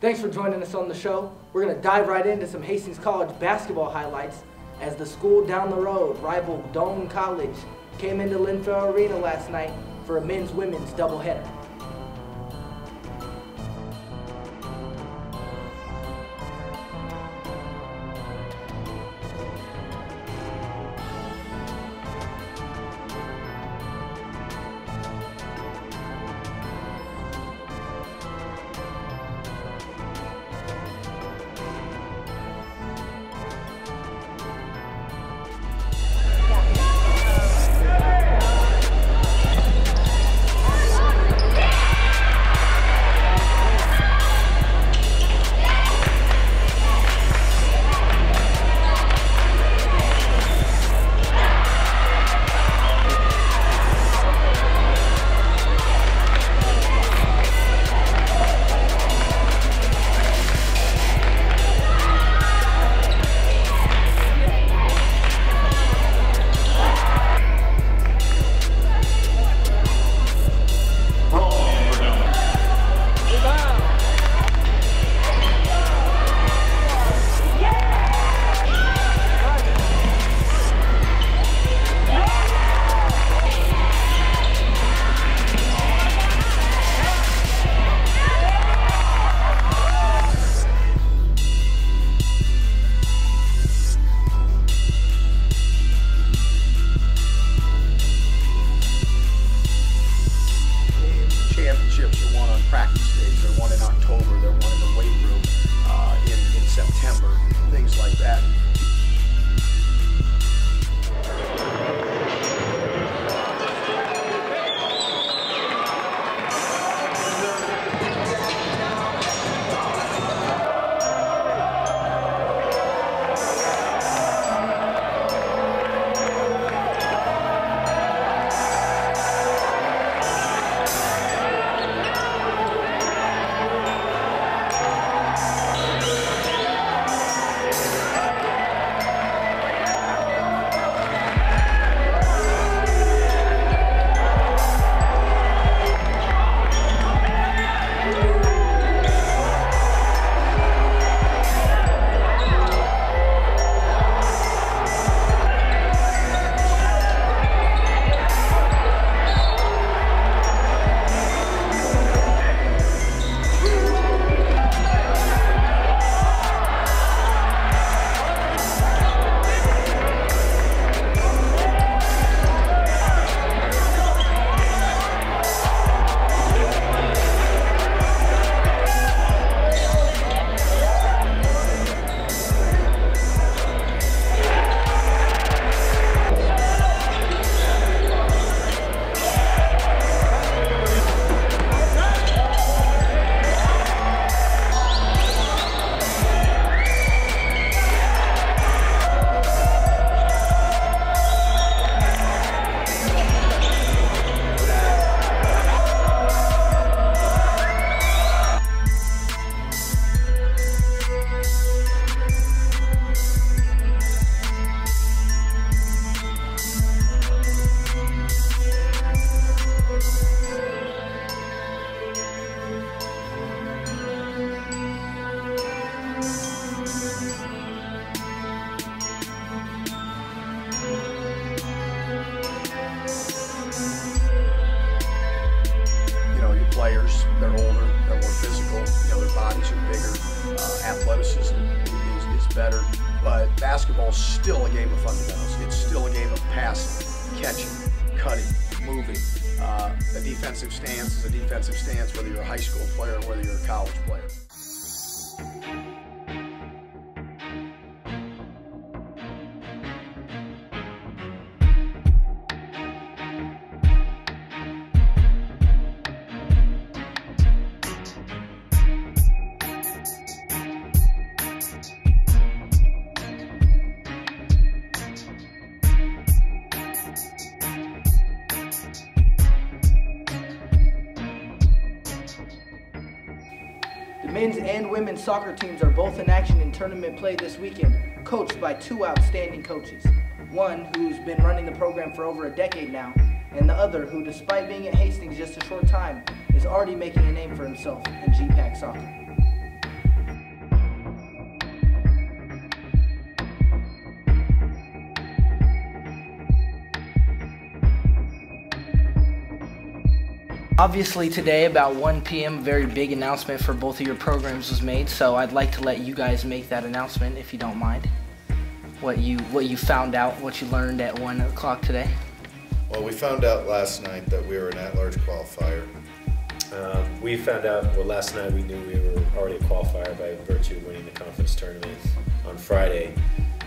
Thanks for joining us on the show. We're going to dive right into some Hastings College basketball highlights as the school down the road, rival Doane College, came into Linfield Arena last night for a men's-women's doubleheader. Championships are won on practice days. They're won in October. They're won in the weight room in September. Things like that. Players, they're older, they're more physical, their bodies are bigger, athleticism is better, but basketball is still a game of fundamentals. It's still a game of passing, catching, cutting, moving. A defensive stance is a defensive stance whether you're a high school player or whether you're a college player. The men's and women's soccer teams are both in action in tournament play this weekend, coached by two outstanding coaches. One who's been running the program for over a decade now, and the other who, despite being at Hastings just a short time, is already making a name for himself in GPAC soccer. Obviously today about 1 p.m. a very big announcement for both of your programs was made, so I'd like to let you guys make that announcement if you don't mind. What you found out, what you learned at 1 o'clock today. Well, we found out last night that we were an at-large qualifier. We found out, well, last night we knew we were already a qualifier by virtue of winning the conference tournament on Friday.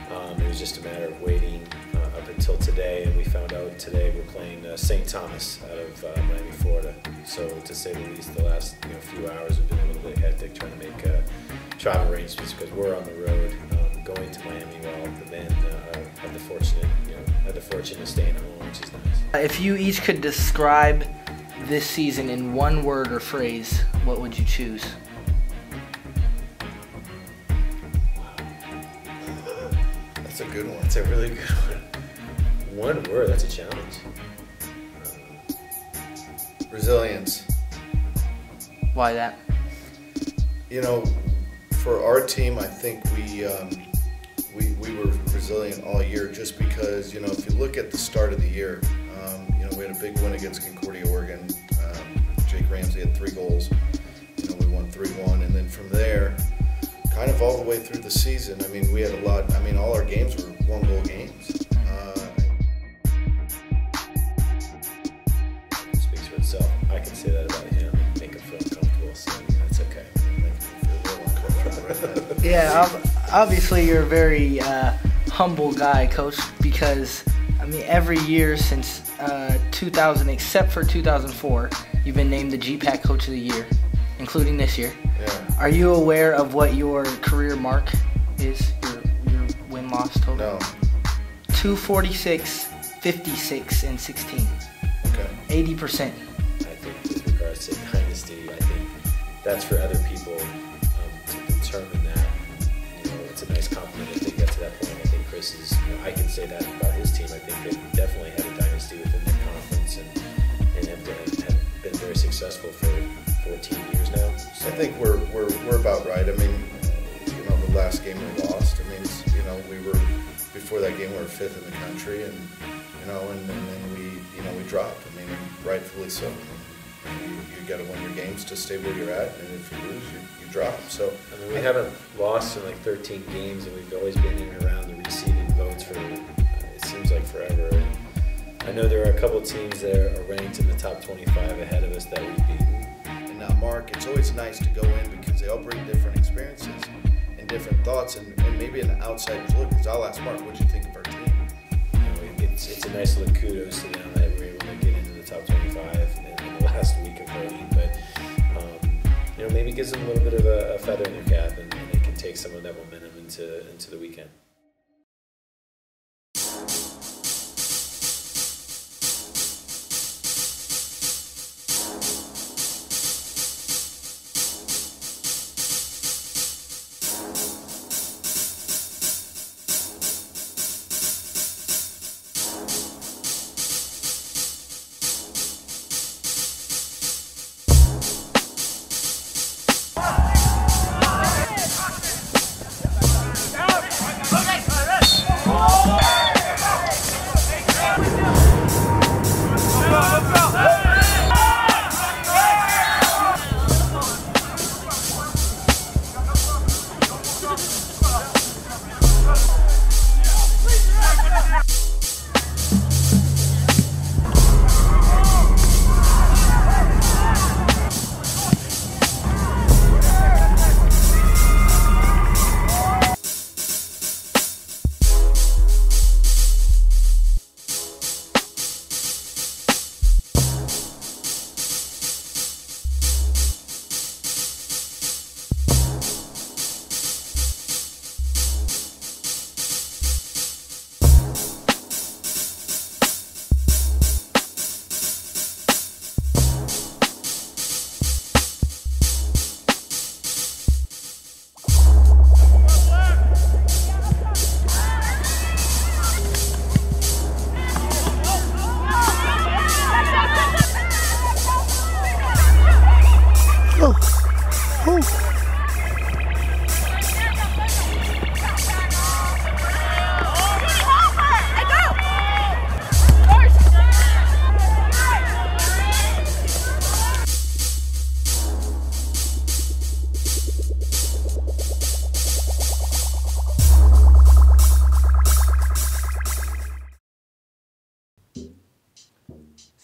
It was just a matter of waiting up until today, and we found out today we're playing St. Thomas out of Miami, Florida. So to say the least, the last few hours have been a little bit hectic trying to make travel arrangements because we're on the road going to Miami while the men had the fortune of staying at home, which is nice. If you each could describe this season in one word or phrase, what would you choose? That's a good one. That's a really good one. One word, that's a challenge. Resilience. Why that? For our team, I think we were resilient all year just because, if you look at the start of the year, we had a big win against Concordia, Oregon. Jake Ramsey had 3 goals. We won 3-1, and then from there, kind of all the way through the season, we had a lot. All our games were 1-goal games. It speaks for itself. I can say that about him and make him feel uncomfortable, so that's okay. Yeah, obviously you're a very humble guy, Coach, because every year since 2000, except for 2004, you've been named the GPAC Coach of the Year, including this year. Yeah. Are you aware of what your career mark is, your win-loss total? No. 246, 56, and 16. Okay. 80%. I think with regards to dynasty, I think that's for other people to determine that. It's a nice compliment if they get to that point. I think Chris is, I can say that about his team. I think they definitely had a dynasty within their conference and have been very successful for 14 years now. So I think we're about right. The last game we lost. We were before that game we were 5th in the country, and then we dropped. Rightfully so. You got to win your games to stay where you're at, and if you lose, you drop. So we haven't lost in 13 games, and we've always been in and around the receiving votes for it seems like forever. And I know there are a couple of teams that are ranked in the top 25 ahead of us that we've beaten. And now, Mark, it's always nice to go in because they all bring different experiences and different thoughts, and maybe an outsider's look. Because I'll ask Mark, what do you think of our team? It's a nice little kudos to them that we're able to get into the top 25 in the last week of voting, but maybe gives them a little bit of a feather in their cap, and they can take some of that momentum into the weekend.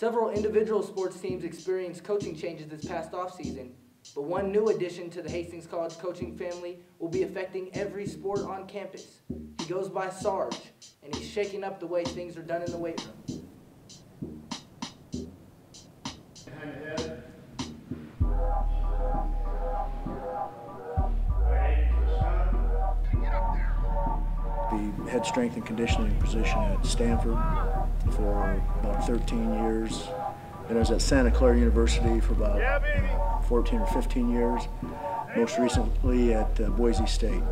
Several individual sports teams experienced coaching changes this past offseason, but one new addition to the Hastings College coaching family will be affecting every sport on campus. He goes by Sarge, and he's shaking up the way things are done in the weight room. The head strength and conditioning position at Stanford for about 13 years. And I was at Santa Clara University for about 14 or 15 years, most recently at Boise State.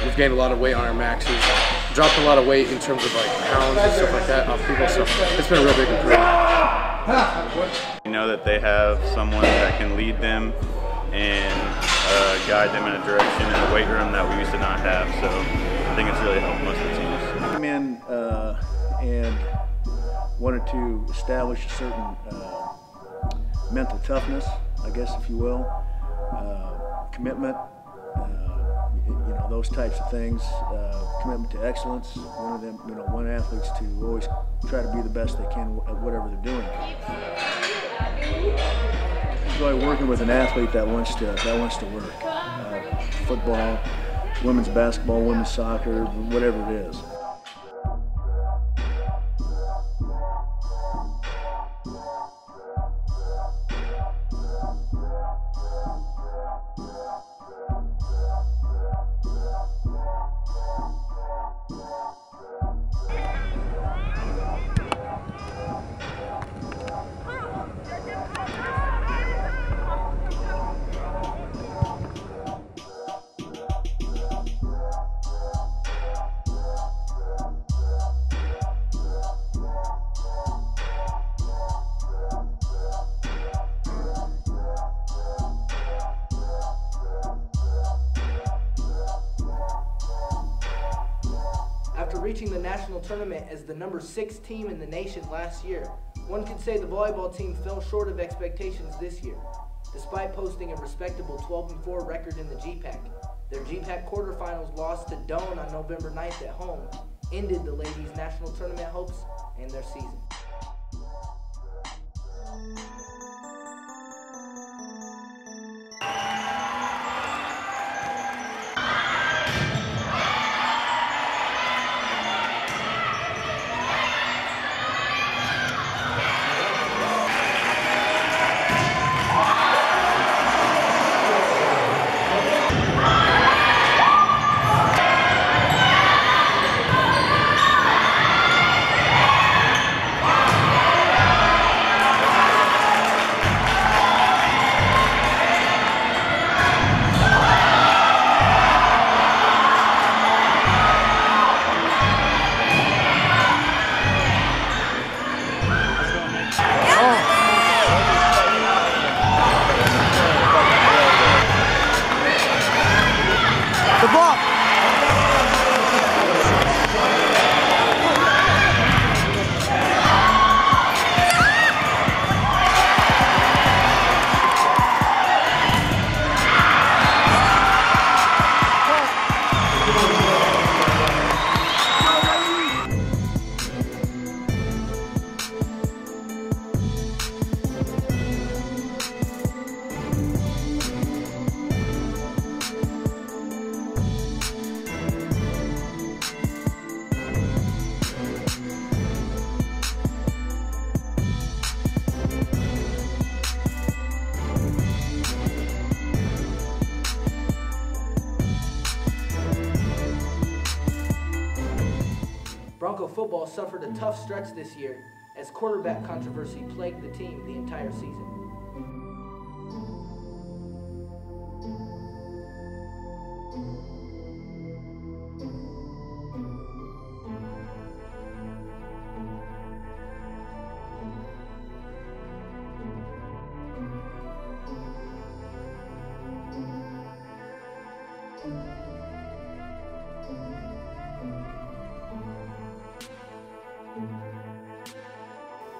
We've gained a lot of weight on our maxes, dropped a lot of weight in terms of like pounds and stuff like that off people, so it's been a real big improvement. You know that they have someone that can lead them and guide them in a direction in the weight room that we used to not have, so I think it's really helped most of the teams. I came in and wanted to establish a certain mental toughness, I guess, if you will, commitment, you know, those types of things, commitment to excellence. One of them, you know, one athletes to always try to be the best they can at whatever they're doing. I enjoy working with an athlete that wants to work. Football, women's basketball, women's soccer, whatever it is. After reaching the national tournament as the number 6 team in the nation last year, one could say the volleyball team fell short of expectations this year. Despite posting a respectable 12-4 record in the GPAC, their GPAC quarterfinals loss to Doane on November 9th at home ended the ladies' national tournament hopes and their season. Bronco football suffered a tough stretch this year as quarterback controversy plagued the team the entire season.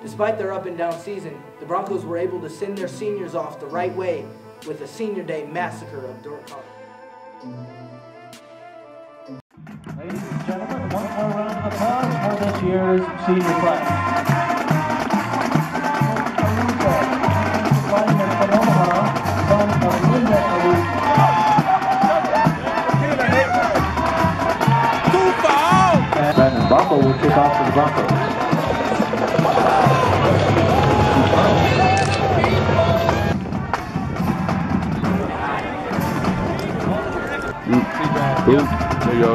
Despite their up-and-down season, the Broncos were able to send their seniors off the right way with a Senior Day massacre of Dork College. Ladies and gentlemen, one more round of applause. this year's senior class. And Bronco will kick off for the Broncos. There you go.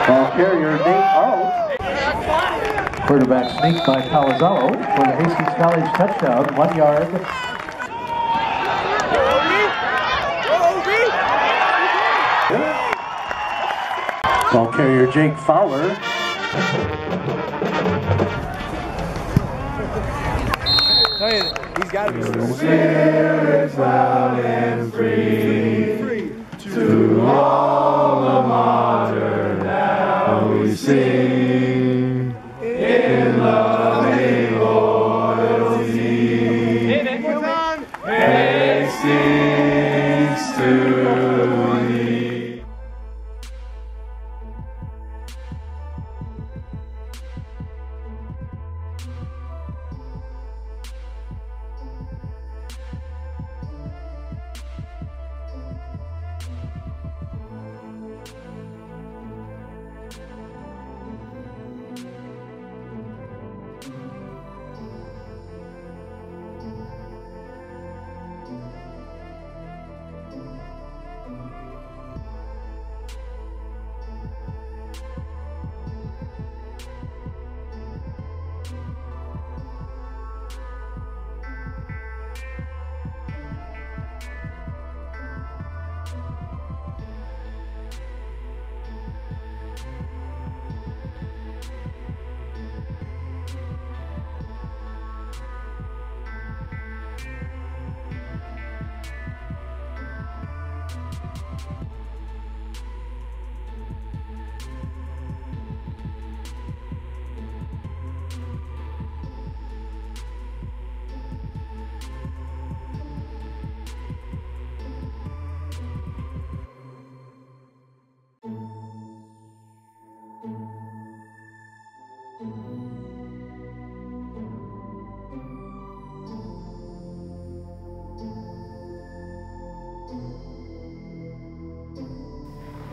Ball carrier Nate Arlt. Quarterback sneak by Palazzolo for the Hastings College touchdown, 1 yard. Ball carrier Jake Fowler. He's got to be Spirit loud and free to all the modern now we sing in loving loyalty. Hastings to thee.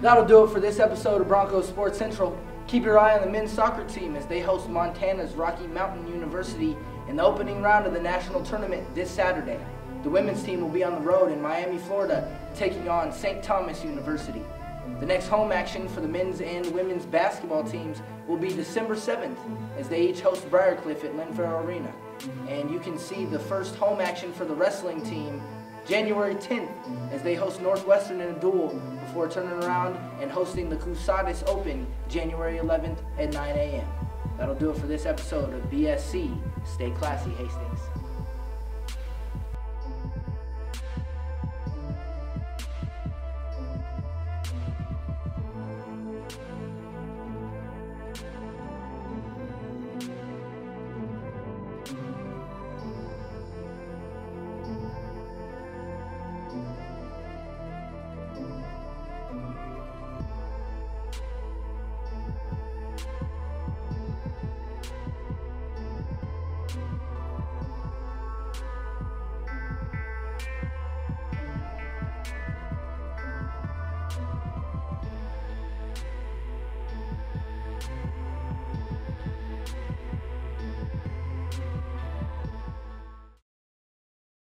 That'll do it for this episode of Broncos Sports Central. Keep your eye on the men's soccer team as they host Montana's Rocky Mountain University in the opening round of the national tournament this Saturday. The women's team will be on the road in Miami, Florida, taking on St. Thomas University. The next home action for the men's and women's basketball teams will be December 7th as they each host Briarcliff at Linfair Arena. And you can see the first home action for the wrestling team January 10th as they host Northwestern in a duel before turning around and hosting the Cusadis Open January 11th at 9 a.m. That'll do it for this episode of BSC. Stay classy, Hastings.